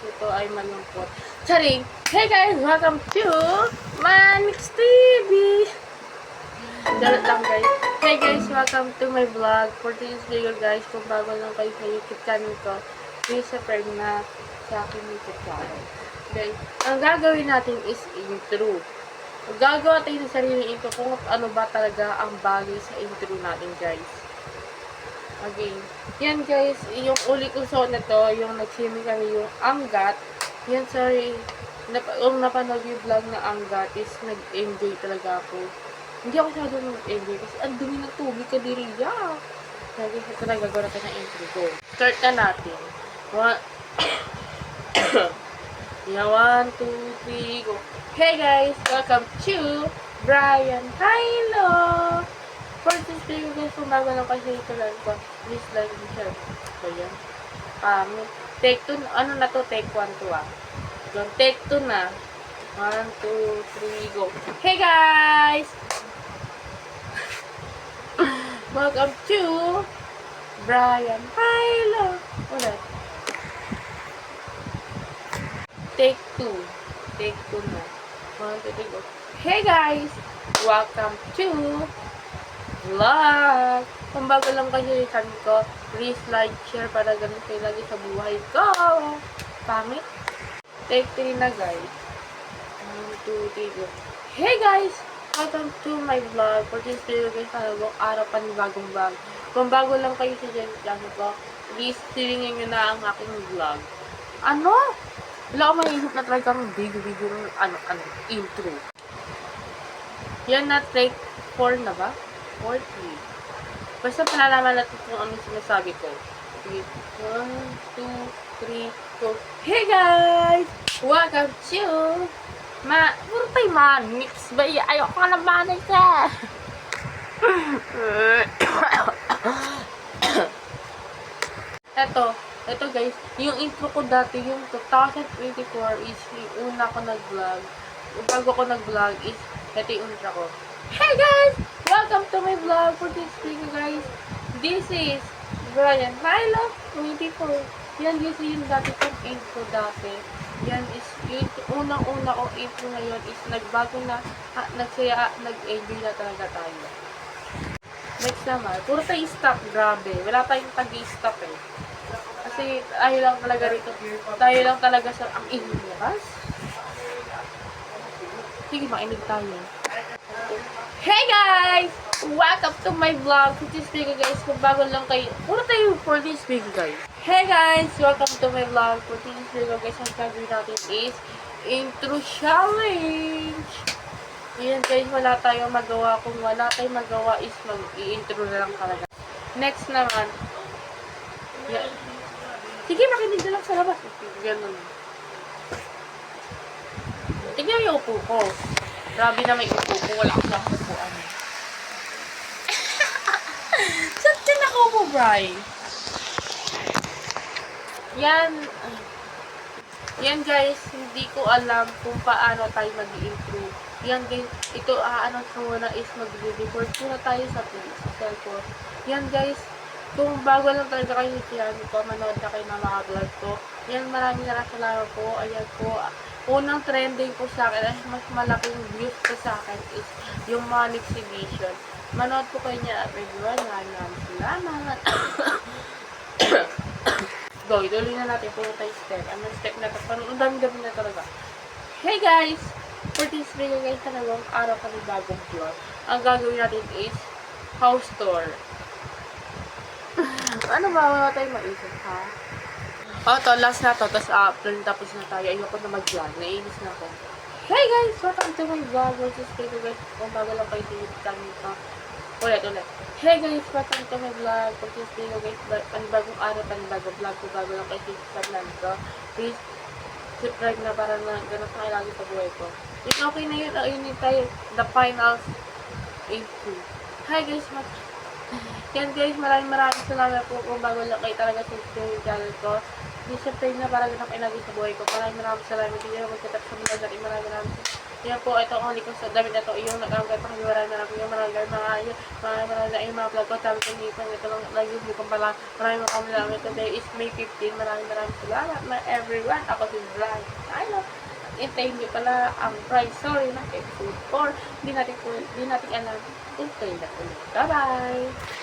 ito ay malungkot. Charing! Hey guys! Welcome to Manix TV! Dalat lang guys. Hey guys! Welcome to my vlog. For today's video guys, kung bago lang kayo sa YouTube channel ko, please subscribe na sa aking YouTube channel. Guys, ang gagawin natin is intro. Gagawa tayo ng sariling intro kung ano ba talaga ang bagay sa intro natin guys. Okay. Yan guys, yung uli ko sa na to, yung nag-swimming kami yung Angat. Yan, sorry. Yung napanood yung vlog na Angat is nag-enjoy talaga ako. Hindi ako masyado nag-enjoy kasi ang dumi ng tubig ka diriya. Kaya guys, ito na gagawin natin ng intro ko. Start na natin. Yeah, 1, 2, 3, go. Hey guys, welcome to Brian. Hello! For this video guys, kung bago lang kasi ito lang ko, please like and share. So yan. Take 2, ano na to? Take 1 to Take 2 na. 1, 2, 3, go. Hey guys! Welcome to Brian. Hello! Ulit. Take 2. Take 2 na. 1, 2, 3, go. Hey guys! Welcome to vlog! Kung bago lang kayo yung channel ko, please like, share para ganun kayo lagi sa buhay ko. Pangit. Take 3 na guys. 1, 2, 3, go. Hey guys! Welcome to my vlog. For this video guys, talabong araw panibagong vlog. Kung bago lang kayo sa channel ko, please silingin nyo na ang aking vlog. Ano? Wala ko maisip na talagang video ng intro. Yan na, take 4 na ba? 4, 3. Basta palalaman natin kung ano sinasabi ko. 1, 2, 3, go. Hey guys! Welcome to puro tayo manix ba? Ayoko ka na manix eh! Ito guys, yung intro ko dati, yung 2024 is yung una ko nag-vlog. Yung bago ko nag-vlog is, ito yung intro ko. Hey guys! Welcome to my vlog for this video guys. This is Brian. Hello! 24. Yan guys, yung dati kong intro dati. Yan is, yung unang-una kong intro ngayon is nagbago na, nag-enjoy na talaga tayo. Next naman, puro tayo stop, grabe. Wala tayong tag-stop eh. Kasi tayo lang talaga rito. Tayo lang talaga sa ang inilas. Sige, mainig tayo. Hey guys! Welcome to my vlog. For this video guys, kung bago lang kayo, puro tayo for this video guys. Hey guys! Welcome to my vlog. For this video guys, ang gagawin natin is intro challenge. Yan guys, wala tayong magawa. Kung wala tayong magawa is mag-i-intro na lang talaga. Next naman. Yeah. Sige, makinig na lang sa labas. Ganun. Tignan yung upo ko. Grabe na may upo ko. Wala akong upuan. Saan ka nakaupo, Bri? Yan guys, hindi ko alam kung paano tayo mag-i-intro. Yan guys, ito ko muna is mag-record muna tayo sa cellphone. Yan guys, kung bago lang talaga kayo sa channel ko, manood na kayo ng mga vlog ko. Yan, maraming salamat po. Ayan po. Unang trending po sa akin, mas malaking views po sa akin is yung Manix Edition. Manood po kayo niya everyone. Maraming salamat. Go, ituloy na natin. Puro tayo step. Ano step na ito? Ang dami-dami na talaga. Hey guys! For this video guys, talagang araw kami bagong vlog. Ang gagawin natin is house tour. Ano ba? Wala tayong maisip, ha? To, last na to. Tapos na tayo. Ayoko na mag-vlog. Naiinis na ako. Hey guys! Welcome to my vlog. Versus video guys. Kung bago lang kayo tinitang nito. Ulit. Hey guys! Welcome to my vlog. Versus video guys. Panibagong araw, panibagong vlog. Kung bago lang kayo tinitang nito. Please, subscribe na para na ganun tayo lagi sa buhay ko. Okay na yun. Ayun tayo. The finals. 8-2. Hi guys! Yan guys, maraming salamat po kung bago lang kayo talaga sa channel ko. Please subscribe na para ganun kayo lagi sa buhay ko. Maraming salamat. Hindi na magkatap sa mga natin. Maraming Yan po, ito ang huli ko sa damit na ito. Yung nag-angkat pa kayo. Maraming na yung mga vlog ko. Sabi ko hindi pa. Ito lang lagi hindi ko pala. Maraming salamat. Today is May 15. Maraming salamat na everyone. Ako si Brian. I love. Hintayin niyo pala ang price. Sorry na episode 4. Hindi natin alam kung kailan ulit. Bye-bye!